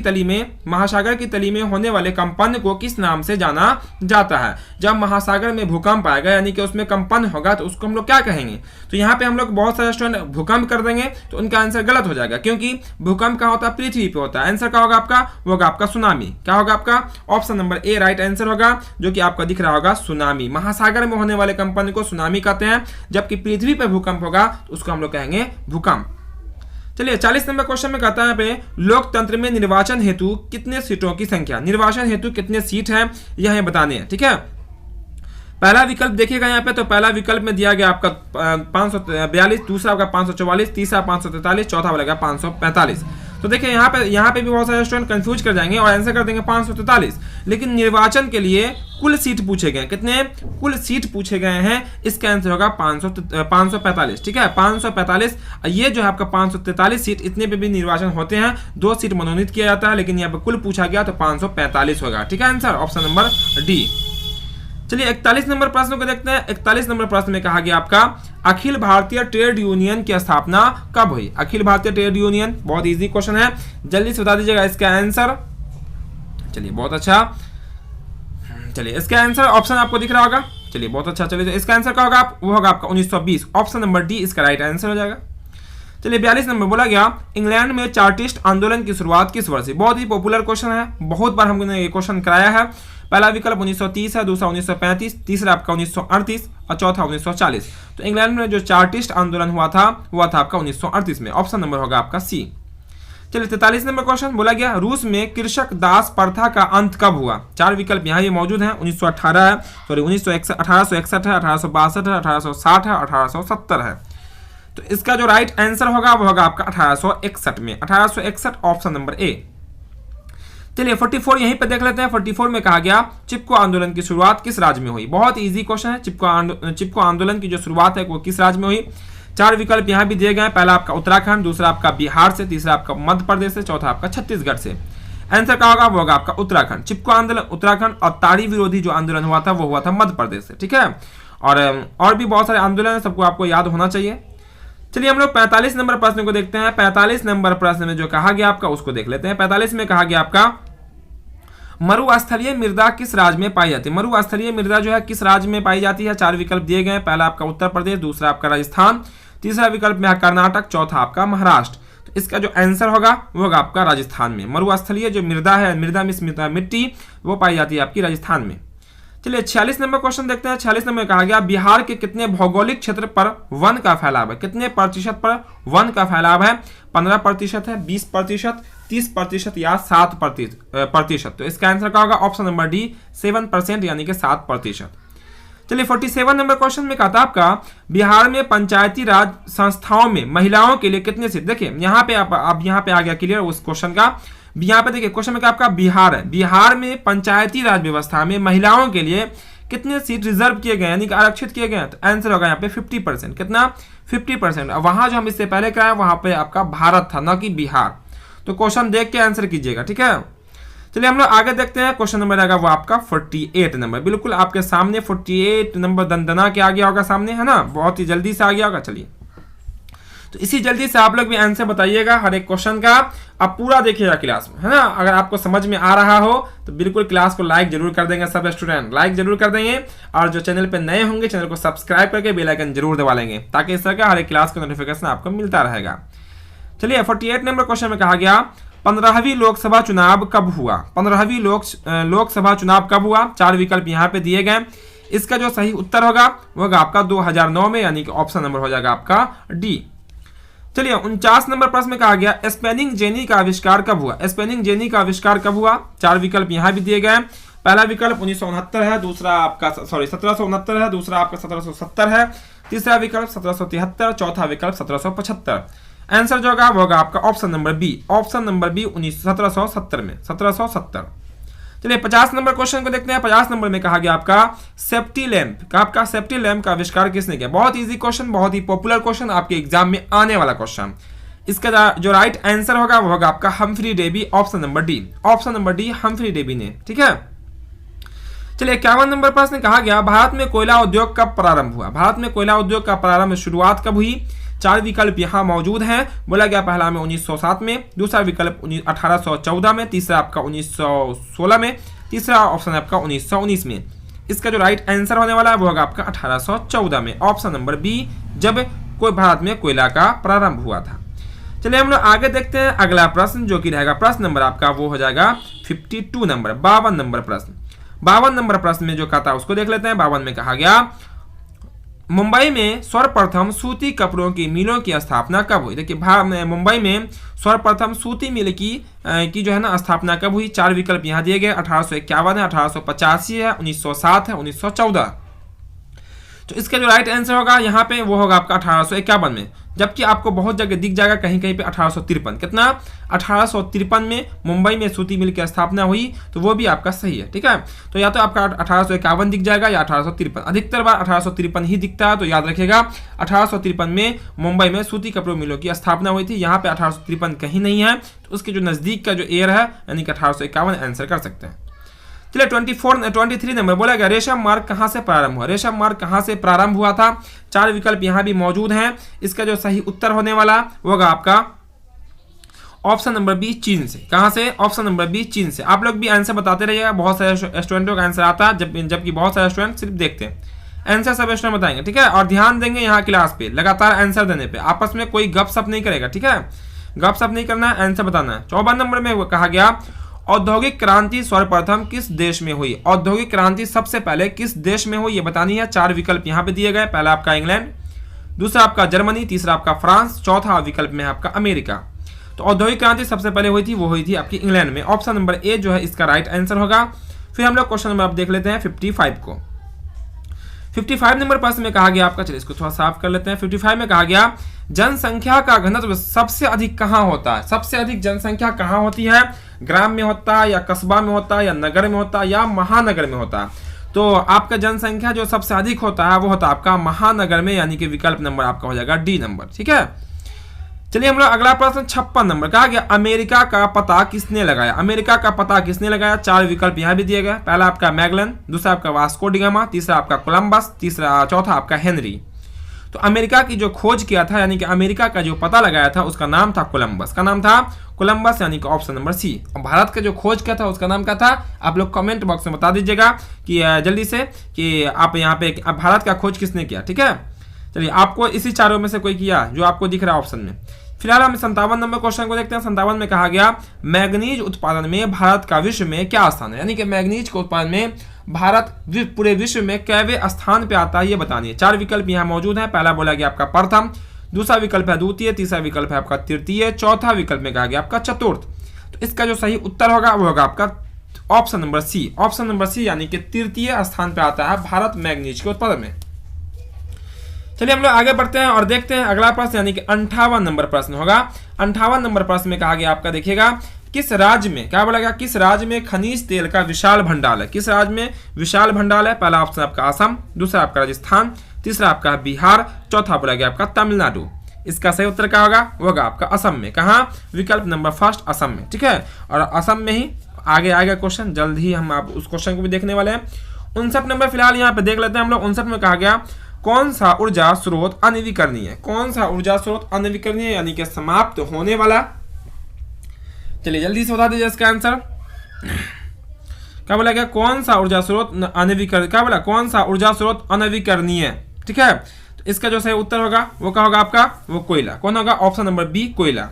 तली में होने वाले कंपन को किस नाम से जाना जाता है? जब महासागर में भूकंप आएगा, यानी कि उसमें कंपन होगा, तो उसको हम लोग क्या कहेंगे? तो यहाँ पे हम लोग बहुत सारे स्टूडेंट भूकंप कर देंगे, तो उनका आंसर गलत हो जाएगा, क्योंकि भूकंप कहाँ होता है? पृथ्वी पे होता है। आंसर क्या होगा आपका? वो होगा आपका सुनामी। क्या होगा आपका? Option number A right answer होगा, जो कि आपका दिख रहा होगा सुनामी। महासागर में होने वाले कंपन को सुनामी कहते हैं, जबकि पृथ्वी पे भूकंप होगा तो उसको हम लोग कहेंगे भूकंप। चलिए 40 नंबर क्वेश्चन में कहता है पे, लोकतंत्र में निर्वाचन हेतु कितने सीटों की संख्या? निर्वाचन हेतु कितने सीट है यह हमें बताने हैं। ठीक है, पहला विकल्प देखिएगा यहाँ पे, तो पहला विकल्प में दिया गया आपका 542, दूसरा आपका 544, तीसरा 543, चौथा वाला 545। तो देखिए यहाँ पे भी बहुत सारे स्टूडेंट कंफ्यूज कर जाएंगे और आंसर कर देंगे 543, लेकिन निर्वाचन के लिए कुल सीट पूछे गए, कितने कुल सीट पूछे गए हैं? इसका आंसर होगा 545। ठीक है, 545। ये जो है आपका 543 सीट, इतने पे भी निर्वाचन होते हैं, 2 सीट मनोनीत किया जाता है, लेकिन यहाँ पे कुल पूछा गया तो 545 होगा। ठीक है, आंसर ऑप्शन नंबर डी। चलिए 41 नंबर प्रश्न को देखते हैं। 41 नंबर प्रश्न में कहा गया आपका, अखिल भारतीय ट्रेड यूनियन की स्थापना कब हुई? अखिल भारतीय ट्रेड यूनियन, बहुत इजी क्वेश्चन है, जल्दी से बता दीजिएगा इसका आंसर। चलिए बहुत अच्छा, चलिए इसका आंसर ऑप्शन आपको दिख रहा होगा। चलिए बहुत अच्छा। चलिए तो इसका आंसर क्या होगा, वो होगा आपका 1920। ऑप्शन नंबर डी इसका राइट आंसर हो जाएगा। चलिए 42 नंबर बोला गया, इंग्लैंड में चार्टिस्ट आंदोलन की शुरुआत किस वर्ष हुई। बहुत ही पॉपुलर क्वेश्चन है, बहुत बार हमने ये क्वेश्चन कराया है। पहला विकल्प 1930 है, दूसरा 1935, तीसरा आपका 1938 और चौथा 1940। तो इंग्लैंड में जो चार्टिस्ट आंदोलन हुआ था आपका 1938 में। ऑप्शन नंबर होगा आपका सी। चलिए 43 नंबर क्वेश्चन बोला गया, रूस में कृषक दास प्रथा का अंत कब हुआ। चार विकल्प यहाँ भी मौजूद हैं, 1918 है, सॉरी 1861 है, 1862 है, 1860 है, 1870 है। तो इसका जो राइट आंसर होगा वो होगा आपका 1861 में। 1861 ऑप्शन नंबर ए। चलिए 44 यहीं पे देख लेते हैं। 44 में कहा गया, चिपको आंदोलन की शुरुआत किस राज्य में हुई। बहुत इजी क्वेश्चन है। चिपको आंदोलन की जो शुरुआत है वो किस राज्य में हुई। चार विकल्प यहाँ भी दिए गए हैं, पहला आपका उत्तराखंड, दूसरा आपका बिहार से, तीसरा आपका मध्य प्रदेश से, चौथा आपका छत्तीसगढ़ से। आंसर क्या होगा, वो होगा आपका उत्तराखंड। चिपको आंदोलन उत्तराखंड और ताड़ी विरोधी जो आंदोलन हुआ था वो हुआ था मध्य प्रदेश से। ठीक है, और भी बहुत सारे आंदोलन है, सबको आपको याद होना चाहिए। चलिए हम लोग 45 नंबर प्रश्न को देखते हैं। 45 नंबर प्रश्न में जो कहा गया आपका उसको देख लेते हैं। 45 में कहा गया आपका, मरुस्थलीय मृदा किस राज्य में पाई जाती है। मरुस्थलीय मृदा जो है किस राज्य में पाई जाती है। चार विकल्प दिए गए हैं, पहला आपका उत्तर प्रदेश, दूसरा आपका राजस्थान, तीसरा विकल्प में कर्नाटक, चौथा आपका महाराष्ट्र। तो इसका जो आंसर होगा वो होगा आपका राजस्थान में। मरुस्थलीय जो मृदा है, मृदा में मिट्टी वो पाई जाती है आपकी राजस्थान में। चलिए 46 नंबर क्वेश्चन देखते हैं। 46 नंबर में कहा गया, बिहार के कितने भौगोलिक क्षेत्र पर वन का फैलाव है। कितने प्रतिशत पर वन का फैलाव है। 15% है, 20%, 30% या 7%। तो इसका आंसर क्या होगा, ऑप्शन नंबर डी 7% यानी कि 7%। चलिए 47 नंबर क्वेश्चन में कहा था आपका, बिहार में पंचायती राज संस्थाओं में महिलाओं के लिए कितने सीट। देखिए यहाँ पे अब यहाँ पे आ गया क्लियर उस क्वेश्चन का। यहाँ पे देखिए क्वेश्चन में क्या आपका बिहार है, बिहार में पंचायती राज व्यवस्था में महिलाओं के लिए कितने सीट रिजर्व किए गए यानी कि आरक्षित किए गए। तो आंसर होगा यहाँ पे 50%। कितना, 50%। वहां जो हम इससे पहले कराए वहां पे आपका भारत था, ना कि बिहार। तो क्वेश्चन देख के आंसर कीजिएगा। ठीक है, चलिए हम लोग आगे देखते हैं। क्वेश्चन नंबर आएगा वो आपका 48 नंबर, बिल्कुल आपके सामने 48 नंबर दंदना के आ गया होगा सामने, है ना, बहुत ही जल्दी से आ गया होगा। चलिए तो इसी जल्दी से आप लोग भी आंसर बताइएगा हर एक क्वेश्चन का। आप पूरा देखिएगा क्लास में, है ना। अगर आपको समझ में आ रहा हो तो बिल्कुल क्लास को लाइक जरूर कर देंगे, सब स्टूडेंट लाइक जरूर कर देंगे। और जो चैनल पे नए होंगे चैनल को सब्सक्राइब करके बेल आइकन जरूर दबा लेंगे, ताकि इस तरह का हर एक क्लास का नोटिफिकेशन आपको मिलता रहेगा। चलिए 48 नंबर क्वेश्चन में कहा गया, 15वीं लोकसभा चुनाव कब हुआ। 15वीं लोकसभा चुनाव कब हुआ। चार विकल्प यहाँ पे दिए गए। इसका जो सही उत्तर होगा वो होगा आपका 2009 में, यानी कि ऑप्शन नंबर हो जाएगा आपका डी। चलिए 49 नंबर प्रश्न में कहा गया, स्पेनिंग जेनी का आविष्कार कब हुआ। स्पेनिंग जेनी का आविष्कार कब हुआ। चार विकल्प यहाँ भी दिए गए। पहला विकल्प 1969 है, दूसरा आपका 1769 है, दूसरा आपका 1770 है, तीसरा विकल्प 1773, चौथा विकल्प 1775। आंसर जो होगा वो होगा आपका option number B. Option number B 1770 में, 1770। चलिए 50 नंबर क्वेश्चन को देखते हैं। 50 नंबर में कहा गया आपका, सेफ्टी लैंप का आविष्कार किसने किया। बहुत इजी क्वेश्चन, बहुत ही पॉपुलर क्वेश्चन, आपके एग्जाम में आने वाला क्वेश्चन। इसका जो राइट आंसर होगा वो होगा आपका Humphry Davy. Option number D, option number D Humphry Davy ने। ठीक है, चलिए 51 नंबर प्रश्न कहा गया, भारत में कोयला उद्योग कब प्रारंभ हुआ। भारत में कोयला उद्योग का प्रारंभ शुरुआत कब हुई। चार विकल्प यहाँ मौजूद हैं। बोला गया पहला में 1907 में, दूसरा विकल्प 1814 में, तीसरा आपका 1916 में, तीसरा ऑप्शन आपका 1919 में। इसका जो राइट आंसर होने वाला है वो होगा आपका 1814 में। ऑप्शन नंबर बी, जब कोई भारत में कोयला का प्रारंभ हुआ था। चलिए हम लोग आगे देखते हैं अगला प्रश्न, जो कि रहेगा प्रश्न नंबर आपका वो हो जाएगा 52 नंबर, 52 नंबर प्रश्न। 52 नंबर प्रश्न में जो कहा था उसको देख लेते हैं। 52 में कहा गया, मुंबई में सर्वप्रथम सूती कपड़ों की मिलों की स्थापना कब हुई। देखिए मुंबई में सर्वप्रथम सूती मिल की जो है ना स्थापना कब हुई। चार विकल्प यहाँ दिए गए, 1851 है, 1885 है, 1907 है, 1914। तो इसका जो राइट आंसर होगा यहाँ पे वो होगा आपका 1851 में। जबकि आपको बहुत जगह दिख जाएगा कहीं कहीं पे 1853। कितना, 1853 में मुंबई में सूती मिल की स्थापना हुई, तो वो भी आपका सही है। ठीक है, तो या तो आपका 1851 दिख जाएगा या 1853। अधिकतर बार 1853 ही दिखता है, तो याद रखिएगा 1853 में मुंबई में सूती कपड़ों मिलों की स्थापना हुई थी। यहाँ पे 1853 कहीं नहीं है, तो उसके जो नजदीक का जो एयर है यानी कि 1851 आंसर कर सकते हैं। चलिए 23 नंबर बोला गया, रेशम मार्ग कहां से प्रारंभ हुआ। रेशम मार्ग कहां से प्रारंभ हुआ था। चार विकल्प यहां भी मौजूद हैं। इसका जो सही उत्तर होने वाला वो होगा आपका ऑप्शन नंबर बी चीन से। कहां से? ऑप्शन नंबर बी चीन से। आप लोग भी आंसर बताते रहिएगा, बहुत सारे स्टूडेंटों का आंसर आता है, जबकि बहुत सारे स्टूडेंट सिर्फ देखते हैं। आंसर सब स्टूडेंट बताएंगे, ठीक है। और ध्यान देंगे यहाँ क्लास पे, लगातार आंसर देने पे, आपस में कोई गपशप नहीं करेगा, ठीक है। गपशप नहीं करना है, आंसर बताना है। 54 नंबर में कहा गया औद्योगिक क्रांति सर्वप्रथम किस देश में हुई? औद्योगिक क्रांति सबसे पहले किस देश में हुई ये बतानी है। 4 विकल्प यहाँ पे दिए गए। पहला आपका इंग्लैंड, दूसरा आपका जर्मनी, तीसरा आपका फ्रांस, चौथा विकल्प में आपका अमेरिका। तो औद्योगिक क्रांति सबसे पहले हुई थी, वो हुई थी आपकी इंग्लैंड में। ऑप्शन नंबर ए जो है इसका राइट आंसर होगा। फिर हम लोग क्वेश्चन नंबर आप देख लेते हैं 55 को। 55 नंबर प्रश्न में कहा गया आपका, चलिए इसको थोड़ा साफ कर लेते हैं। 55 में कहा गया जनसंख्या का घनत्व सबसे अधिक कहाँ होता है? सबसे अधिक जनसंख्या कहाँ होती है? ग्राम में होता है, या कस्बा में होता है, या नगर में होता है, या महानगर में होता है? तो आपका जनसंख्या जो सबसे अधिक होता है वो होता है आपका महानगर में, यानी कि विकल्प नंबर आपका हो जाएगा डी नंबर, ठीक है। चलिए हम लोग अगला प्रश्न 56 नंबर कहा गया अमेरिका का पता किसने लगाया? अमेरिका का पता किसने लगाया? 4 विकल्प यहाँ भी दिए गए। पहला आपका मैगलन, दूसरा आपका वास्को डिगामा, तीसरा आपका कोलंबस, चौथा आपका हेनरी। तो अमेरिका की जो खोज किया था, यानी कि अमेरिका का जो पता लगाया था, उसका नाम था कोलंबस। का नाम था कोलंबस, यानी कि ऑप्शन नंबर सी। और भारत का जो खोज किया था उसका नाम क्या था? आप लोग कमेंट बॉक्स में बता दीजिएगा कि जल्दी से कि आप यहाँ पे भारत का खोज किसने किया, ठीक है। चलिए आपको इसी चारों में से कोई किया जो आपको दिख रहा है ऑप्शन में। फिलहाल हम 57 नंबर क्वेश्चन को देखते हैं। 57 में कहा गया मैग्नीज उत्पादन में भारत का विश्व में क्या स्थान है? यानी कि मैग्नीज के उत्पादन में भारत पूरे विश्व में कैवे स्थान पे आता है ये बतानी है। 4 विकल्प यहाँ मौजूद है। पहला बोला गया आपका प्रथम, दूसरा विकल्प है द्वितीय, तीसरा विकल्प है आपका तृतीय, चौथा विकल्प में कहा गया आपका चतुर्थ। तो इसका जो सही उत्तर होगा वो होगा आपका option number C. Option number C यानी कि तृतीय स्थान पे आता है भारत मैग्नीज के उत्पादन में। चलिए हम लोग आगे बढ़ते हैं और देखते हैं अगला प्रश्न, यानी कि 58 नंबर प्रश्न होगा। 58 नंबर प्रश्न में कहा गया आपका, देखिएगा किस राज्य में, क्या बोला गया, किस राज्य में खनिज तेल का विशाल भंडार है? किस राज्य में विशाल भंडार है? पहला ऑप्शन आपका असम, दूसरा आपका राजस्थान, तीसरा आपका बिहार, चौथा बोला गया आपका तमिलनाडु। इसका सही उत्तर क्या होगा? वो होगा आपका असम में। कहाँ? विकल्प नंबर फर्स्ट असम में, ठीक है। और असम में ही आगे आएगा क्वेश्चन, जल्द ही हम आप उस क्वेश्चन को भी देखने वाले हैं। 59 नंबर फिलहाल यहाँ पे देख लेते हैं हम लोग। 59 में कहा गया कौन सा ऊर्जा स्रोत अनवीकरणीय है? कौन सा ऊर्जा स्रोत अनवीकरणीय यानी कि समाप्त होने वाला? चलिए जल्दी से बता दीजिए इसका आंसर। क्या बोला गया? कौन सा ऊर्जा स्रोत अनवीकरण, क्या बोला? कौन सा ऊर्जा स्रोत अनवीकरणीय, ठीक है। तो इसका जो सही उत्तर होगा वो क्या होगा आपका? वो कोयला। कौन होगा? ऑप्शन नंबर बी कोयला।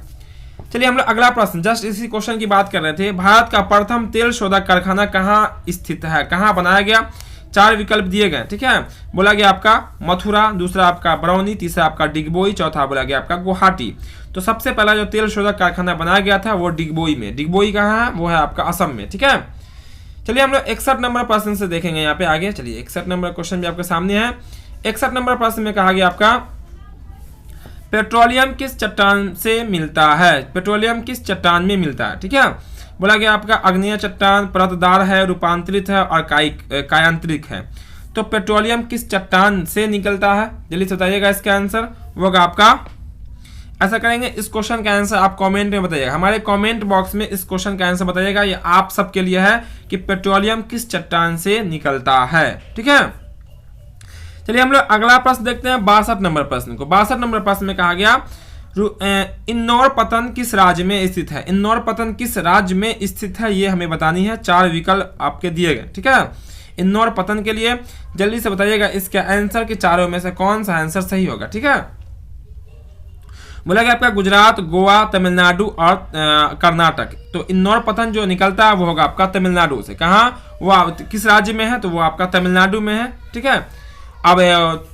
चलिए हम लोग अगला प्रश्न, जस्ट इसी क्वेश्चन की बात कर रहे थे। भारत का प्रथम तेल शोधक कारखाना कहाँ स्थित है? कहाँ बनाया गया? 4 विकल्प दिए गए, ठीक है। बोला गया आपका मथुरा, दूसरा आपका बरौनी, तीसरा आपका डिगबोई, चौथा बोला गया आपका गुवाहाटी। तो सबसे पहला जो तेल शोधक कारखाना बनाया गया था वो डिगबोई में। डिगबोई कहाँ है? वो है आपका असम में, ठीक है। चलिए हम लोग 61 नंबर प्रश्न से देखेंगे यहाँ पे आगे। चलिए 61 नंबर क्वेश्चन भी आपके सामने है। 61 नंबर प्रश्न में कहा गया आपका पेट्रोलियम किस चट्टान से मिलता है? पेट्रोलियम किस चट्टान में मिलता है, ठीक है। बोला गया आपका अग्नेय चट्टान, परतदार है, रूपांतरित है और कायांतरिक है। तो पेट्रोलियम किस चट्टान से निकलता है? जल्दी से बताइएगा इसका आंसर। वो होगा आपका, ऐसा करेंगे इस क्वेश्चन का आंसर आप कमेंट में बताइएगा, हमारे कमेंट बॉक्स में इस क्वेश्चन का आंसर बताइएगा। ये आप सबके लिए है कि पेट्रोलियम किस चट्टान से निकलता है, ठीक है। चलिए हम लोग अगला प्रश्न देखते हैं 62 नंबर प्रश्न को। 62 नंबर प्रश्न में कहा गया इंदौर पतन किस राज्य में स्थित है? इंदौर पतन किस राज्य में स्थित है ये हमें बतानी है। 4 विकल्प आपके दिए गए, ठीक है। इंदौर पतन के लिए जल्दी से बताइएगा इसके आंसर के चारों में से कौन सा आंसर सही होगा, ठीक है। बोला गया आपका गुजरात, गोवा, तमिलनाडु और कर्नाटक। तो इंदौर पतन जो निकलता है वो होगा आपका तमिलनाडु से। कहाँ? वो किस राज्य में है? तो वो आपका तमिलनाडु में है, ठीक है। अब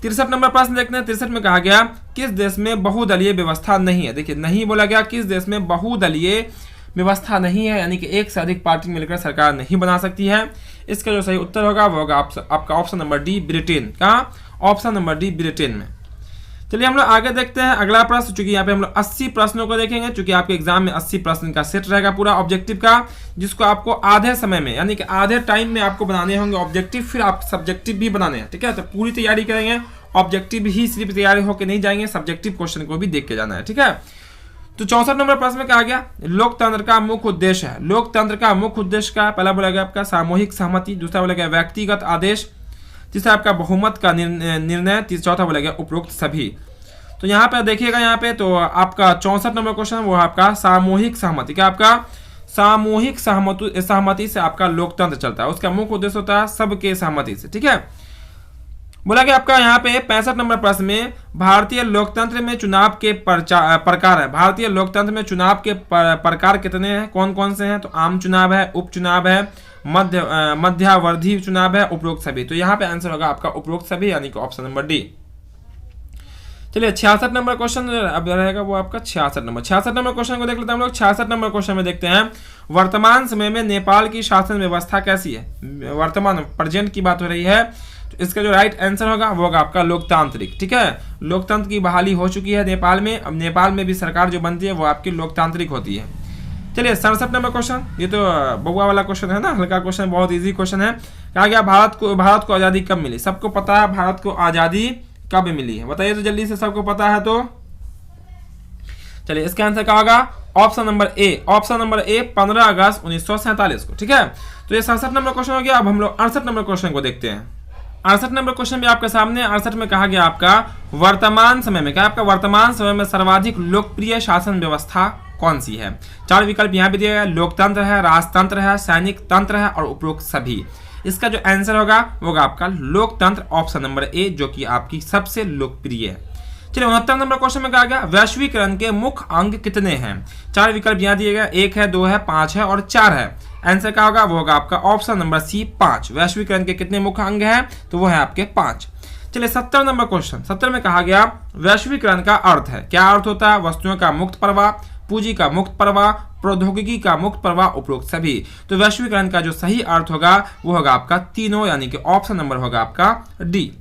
63 नंबर प्रश्न देखते हैं। 63 में कहा गया किस देश में बहुदलीय व्यवस्था नहीं है? देखिए नहीं बोला गया किस देश में बहुदलीय व्यवस्था नहीं है, यानी कि एक से अधिक पार्टी मिलकर सरकार नहीं बना सकती है। इसका जो सही उत्तर होगा वो होगा आपका ऑप्शन नंबर डी ब्रिटेन। कहाँ? ऑप्शन नंबर डी ब्रिटेन में। चलिए हम लोग आगे देखते हैं अगला प्रश्न। चूंकि यहाँ पे हम लोग 80 प्रश्नों को देखेंगे, चूंकि आपके एग्जाम में 80 प्रश्न का सेट रहेगा पूरा ऑब्जेक्टिव का, जिसको आपको आधे समय में यानी कि आधे टाइम में आपको बनाने होंगे ऑब्जेक्टिव, फिर आप सब्जेक्टिव भी बनाने हैं, ठीक है। तो पूरी तैयारी करेंगे, ऑब्जेक्टिव ही सिर्फ तैयारी होकर नहीं जाएंगे, सब्जेक्टिव क्वेश्चन को भी देख के जाना है, ठीक है। तो 64 नंबर प्रश्न में कहा गया लोकतंत्र का मुख्य उद्देश्य है। लोकतंत्र का मुख्य उद्देश्य का पहला बोला गया आपका सामूहिक सहमति, दूसरा बोला गया व्यक्तिगत आदेश, तीसरा आपका बहुमत का निर्णय, चौथा बोला गया उपरोक्त सभी। तो यहाँ पे देखिएगा, यहाँ पे तो आपका 64 नंबर क्वेश्चन वो है आपका सामूहिक सहमति। क्या आपका सामूहिक सहमति से आपका लोकतंत्र चलता है, उसका मुख्य उद्देश्य होता है सबके सहमति से। ठीक है, बोला कि आपका यहाँ पे 65 नंबर प्रश्न में भारतीय लोकतंत्र में चुनाव के प्रकार है। भारतीय लोकतंत्र में चुनाव के प्रकार कितने हैं, कौन कौन से हैं? तो आम चुनाव है, उपचुनाव है, मध्यावधि चुनाव है, उपरोक्त सभी। तो यहाँ पे आंसर होगा आपका उपरोक्त सभी, यानी कि ऑप्शन नंबर डी। चलिए 66 नंबर क्वेश्चन अब रहेगा वो आपका 66 नंबर क्वेश्चन को देख लेते हैं हम लोग। 66 नंबर क्वेश्चन में देखते हैं, वर्तमान समय में नेपाल की शासन व्यवस्था कैसी है? वर्तमान प्रेजेंट की बात हो रही है, तो इसका जो राइट आंसर होगा वो होगा आपका लोकतांत्रिक। ठीक है, लोकतंत्र की बहाली हो चुकी है नेपाल में। अब नेपाल में भी सरकार जो बनती है वो आपकी लोकतांत्रिक होती है। चलिए 67 नंबर क्वेश्चन, ये तो बउआ वाला क्वेश्चन है ना, हल्का क्वेश्चन, बहुत इजी क्वेश्चन है। कहा गया भारत को आजादी कब मिली? सबको पता है भारत को आजादी कब मिली है, बताइए तो जल्दी से, सबको पता है तो। चलिए इसका आंसर क्या होगा? Option number A, option number A 15 अगस्त 1947 को। ठीक है, तो ये 67 नंबर क्वेश्चन हो गया। अब हम लोग 68 नंबर क्वेश्चन को देखते हैं। 68 नंबर क्वेश्चन भी आपके सामने। 68 में कहा गया आपका वर्तमान समय में, क्या आपका वर्तमान समय में सर्वाधिक लोकप्रिय शासन व्यवस्था कौन सी है? 4 विकल्प यहाँ पे दिए गए, लोकतंत्र है, राजतंत्र है, सैनिक तंत्र है और उपरोक्त सभी। इसका जो आंसर होगा वो होगा आपका लोकतंत्र, ऑप्शन नंबर ए, जो कि आपकी सबसे लोकप्रिय है। चलिए 69 नंबर क्वेश्चन में कहा गया वैश्वीकरण के मुख्य अंग कितने हैं? 4 विकल्प यहाँ दिए गए, 1 है, 2 है, 5 है और 4 है। आंसर क्या होगा? वो होगा आपका ऑप्शन नंबर सी 5। वैश्वीकरण के कितने मुख्य अंग हैं? तो वो है आपके 5। चलिए 70 नंबर क्वेश्चन। 70 में कहा गया वैश्वीकरण का अर्थ है, क्या अर्थ होता है? वस्तुओं का मुक्त प्रवाह, पूंजी का मुक्त प्रवाह, प्रौद्योगिकी का मुक्त प्रवाह, उपरोक्त सभी। तो वैश्वीकरण का जो सही अर्थ होगा वो होगा आपका तीनों, यानी कि ऑप्शन नंबर होगा आपका डी।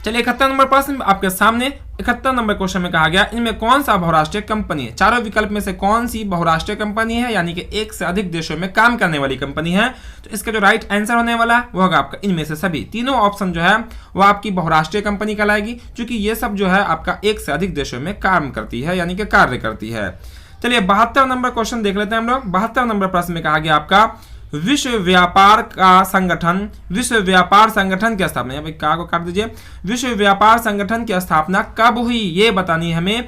चलिए 71 नंबर प्रश्न आपके सामने। 71 नंबर क्वेश्चन में कहा गया इनमें कौन सा बहुराष्ट्रीय कंपनी है? 4 विकल्प में से कौन सी बहुराष्ट्रीय कंपनी है, यानी कि एक से अधिक देशों में काम करने वाली कंपनी है? तो इसका जो राइट आंसर होने वाला वो होगा आपका इनमें से सभी। तीनों ऑप्शन जो है वो आपकी बहुराष्ट्रीय कंपनी कहलाएगी, क्योंकि ये सब जो है आपका एक से अधिक देशों में काम करती है, यानी कि कार्य करती है। चलिए 72 नंबर क्वेश्चन देख लेते हैं हम लोग। 72 नंबर प्रश्न में कहा गया आपका विश्व व्यापार संगठन की स्थापना, यहाँ पे का को काट दीजिए, विश्व व्यापार संगठन की स्थापना कब हुई ये बतानी है हमें।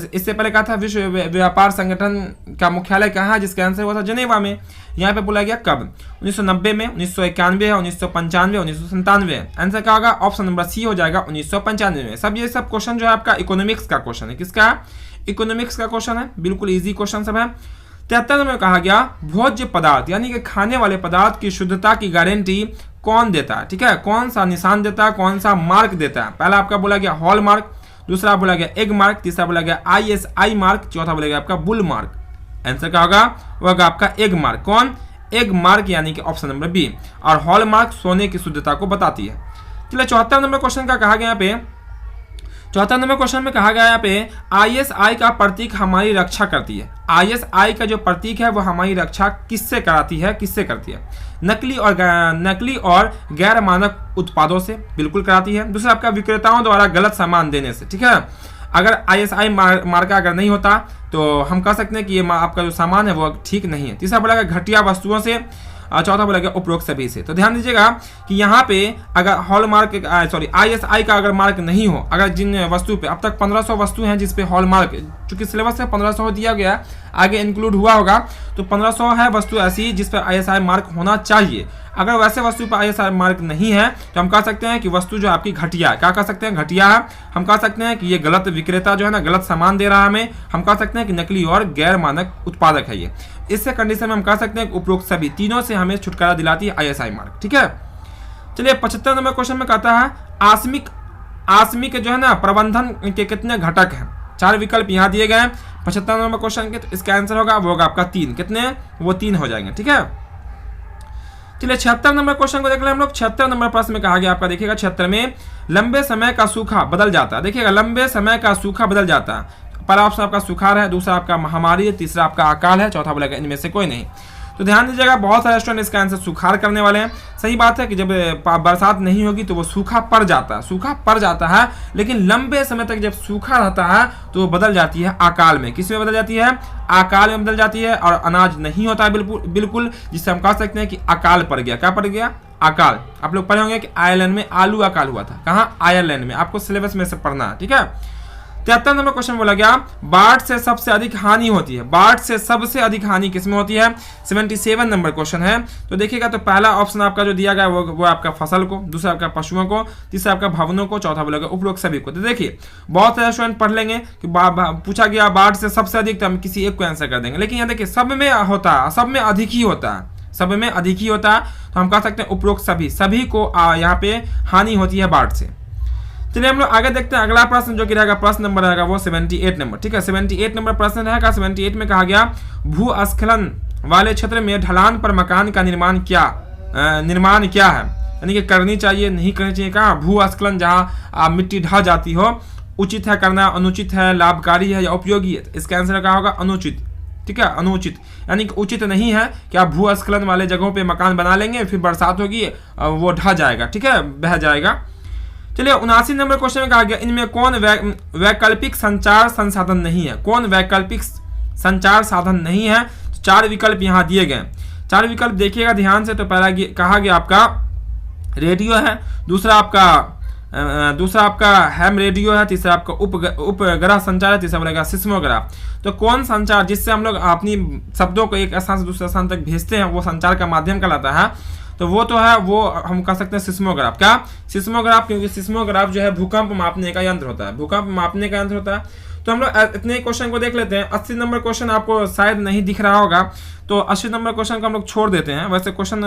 इससे पहले कहा था विश्व व्यापार संगठन का मुख्यालय कहाँ है, जिसका आंसर हुआ था जनेवा में। यहाँ पे बोला गया कब? 1990 में, 1991 है, 1995, 1997। आंसर क्या होगा? ऑप्शन नंबर सी हो जाएगा 1995 में। सब ये सब क्वेश्चन जो है आपका इकोनॉमिक्स का क्वेश्चन है। किसका? इकोनॉमिक्स का क्वेश्चन है, बिल्कुल इजी क्वेश्चन सब है। 73 में कहा गया भोज्य पदार्थ यानी कि खाने वाले पदार्थ की शुद्धता की गारंटी कौन देता है? ठीक है, कौन सा निशान देता है, कौन सा मार्क देता है? पहला आपका बोला गया हॉल मार्क, दूसरा बोला गया एग मार्क, तीसरा बोला गया ISI मार्क, चौथा बोला गया आपका बुल मार्क। आंसर क्या होगा? वो होगा आपका एग मार्क। कौन? एग मार्क, यानी कि ऑप्शन नंबर बी। और हॉल मार्क सोने की शुद्धता को बताती है। चलिए 74 नंबर क्वेश्चन का कहा गया यहाँ पे, 74 नंबर क्वेश्चन में कहा गया यहाँ पे ISI का प्रतीक हमारी रक्षा करती है। ISI का जो प्रतीक है वो हमारी रक्षा किससे कराती है, किससे करती है? नकली और गैर मानक उत्पादों से बिल्कुल कराती है। दूसरा आपका विक्रेताओं द्वारा गलत सामान देने से। ठीक है, अगर ISI मार्का अगर नहीं होता तो हम कह सकते हैं कि ये आपका जो सामान है वो ठीक नहीं है। तीसरा बोला गया घटिया वस्तुओं से, चौथा बोला गया उपरोक्त सभी से। तो ध्यान दीजिएगा कि यहाँ पे अगर हॉलमार्क ISI का अगर मार्क नहीं हो, अगर जिन वस्तु पे अब तक 1500 वस्तु हैं जिस पे हॉलमार्क, चूंकि सिलेबस में 1500 दिया गया, आगे इंक्लूड हुआ होगा, तो 1500 है वस्तु ऐसी जिस पर ISI मार्क होना चाहिए। अगर वैसे वस्तु पर ISI मार्क नहीं है तो हम कह सकते हैं कि वस्तु जो आपकी घटिया है। क्या कह सकते हैं? घटिया है। हम कह सकते हैं कि ये गलत विक्रेता जो है ना, गलत सामान दे रहा है हमें। हम कह सकते हैं कि नकली और गैर मानक उत्पादक है ये। इससे कंडीशन में हम कह सकते हैं कि उपरोक्त सभी तीनों से हमें छुटकारा दिलाती है ISI मार्क। ठीक है, चलिए 75 नंबर क्वेश्चन में कहता है आसमिक जो है ना प्रबंधन के कितने घटक हैं? 4 विकल्प यहाँ दिए गए 75 नंबर क्वेश्चन के। तो इसका आंसर होगा वो होगा आपका 3। कितने? वो 3 हो जाएंगे। ठीक है, चलिए 76 नंबर क्वेश्चन को देख लें हम लोग। 76 नंबर प्रश्न में कहा गया आपका, देखिएगा 76 में लंबे समय का सूखा बदल जाता है। देखिएगा लंबे समय का सूखा बदल जाता है। पहला ऑप्शन आपका सुखाड़ है, दूसरा आपका महामारी है, तीसरा आपका अकाल है, चौथा बोलेगा इनमें से कोई नहीं। तो ध्यान दीजिएगा, बहुत सारे स्टूडेंट इसका आंसर सुखाड़ करने वाले हैं। सही बात है कि जब बरसात नहीं होगी तो वो सूखा पड़ जाता है, लेकिन लंबे समय तक जब सूखा रहता है तो वो बदल जाती है अकाल में। किस में बदल जाती है? अकाल में बदल जाती है। और अनाज नहीं होता है बिल्कुल, जिससे हम कह सकते हैं कि अकाल पड़ गया। क्या पड़ गया? अकाल। आप लोग पढ़े होंगे कि आयरलैंड में आलू अकाल हुआ था। कहाँ? आयरलैंड में। आपको सिलेबस में से पढ़ना है। ठीक है, 73 नंबर क्वेश्चन बोला गया, बाढ़ से सबसे अधिक हानि होती है। बाढ़ से सबसे अधिक हानि किसमें होती है? 77 नंबर क्वेश्चन है। तो देखिएगा, तो पहला ऑप्शन आपका जो दिया गया वो आपका फसल को, दूसरा आपका पशुओं को, तीसरा आपका भवनों को, चौथा बोला गया उपरोक्त सभी को। तो देखिए बहुत सारे स्टूडेंट पढ़ लेंगे कि पूछा गया बाढ़ से सबसे अधिक, तो हम किसी एक को आंसर कर देंगे, लेकिन यहाँ देखिए सब में होता है, सब में अधिक ही होता है, सब में अधिक ही होता है। तो हम कह सकते हैं उपरोक्त सभी को यहाँ पे हानि होती है बाढ़ से। चलिए हम लोग आगे देखते हैं अगला प्रश्न जो कि रहेगा, प्रश्न नंबर रहेगा वो 78 नंबर। ठीक है, 78 नंबर प्रश्न रहेगा। 78 में कहा गया, भूस्खलन वाले क्षेत्र में ढलान पर मकान का निर्माण क्या है, यानी कि करनी चाहिए नहीं करनी चाहिए। कहा भूस्खलन जहाँ मिट्टी ढह जाती हो, उचित है करना, अनुचित है, लाभकारी है या उपयोगी है? इसका आंसर क्या होगा? अनुचित। ठीक है, अनुचित, यानी कि उचित नहीं है कि आप भूस्खलन वाले जगहों पे मकान बना लेंगे, फिर बरसात होगी वो ढह जाएगा, ठीक है, बह जाएगा। चलिए 79 नंबर क्वेश्चन में कहा गया, इनमें कौन वैकल्पिक संचार संसाधन नहीं है? कौन वैकल्पिक संचार साधन नहीं है? तो 4 विकल्प यहाँ दिए गए। 4 विकल्प देखिएगा ध्यान से। तो पहला कहा गया आपका रेडियो है, दूसरा आपका हैम रेडियो है, तीसरा आपका उपग्रह संचार है, तीसरा बोलेगा सिस्मोग्राफ। तो कौन संचार जिससे हम लोग अपनी शब्दों को एक स्थान से दूसरे स्थान तक भेजते हैं वो संचार का माध्यम कहलाता है? तो वो तो है, वो हम कह सकते हैं सिस्मोग्राफ। क्या? सिस्मोग्राफ, क्योंकि सिस्मोग्राफ जो है भूकंप मापने का यंत्र होता है, भूकंप मापने का यंत्र होता है। तो हम लोग इतने क्वेश्चन को देख लेते हैं। 80 नंबर क्वेश्चन आपको शायद नहीं दिख रहा होगा, तो 80 नंबर क्वेश्चन को हम लोग छोड़ देते हैं। वैसे क्वेश्चन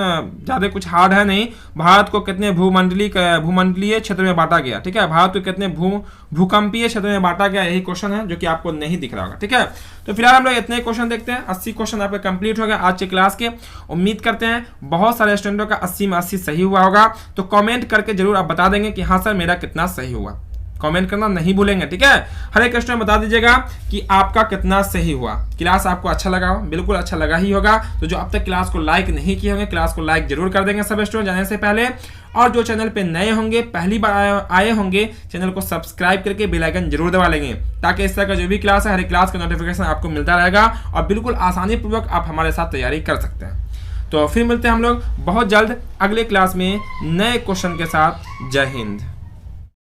ज़्यादा कुछ हार्ड है नहीं। भारत को कितने भूमंडलीय क्षेत्र में बांटा गया? ठीक है, भारत को कितने भूकंपीय क्षेत्र में बांटा गया, यही क्वेश्चन है जो कि आपको नहीं दिख रहा होगा। ठीक है, तो फिलहाल हम लोग इतने क्वेश्चन देखते हैं। 80 क्वेश्चन आपके कंप्लीट हो गए आज के क्लास के। उम्मीद करते हैं बहुत सारे स्टूडेंटों का 80 में 80 सही हुआ होगा। तो कमेंट करके जरूर आप बता देंगे कि हाँ सर मेरा कितना सही हुआ। कमेंट करना नहीं भूलेंगे, ठीक है। हर एक स्टूडेंट बता दीजिएगा कि आपका कितना सही हुआ। क्लास आपको अच्छा लगा हो, बिल्कुल अच्छा लगा ही होगा। तो जो अब तक क्लास को लाइक नहीं किए होंगे, क्लास को लाइक जरूर कर देंगे सब स्टूडेंट जाने से पहले। और जो चैनल पे नए होंगे, पहली बार आए होंगे, चैनल को सब्सक्राइब करके बेल आइकन जरूर दबा लेंगे, ताकि इस तरह का जो भी क्लास है हर एक क्लास का नोटिफिकेशन आपको मिलता रहेगा और बिल्कुल आसानी पूर्वक आप हमारे साथ तैयारी कर सकते हैं। तो फिर मिलते हैं हम लोग बहुत जल्द अगले क्लास में नए क्वेश्चन के साथ। जय हिंद।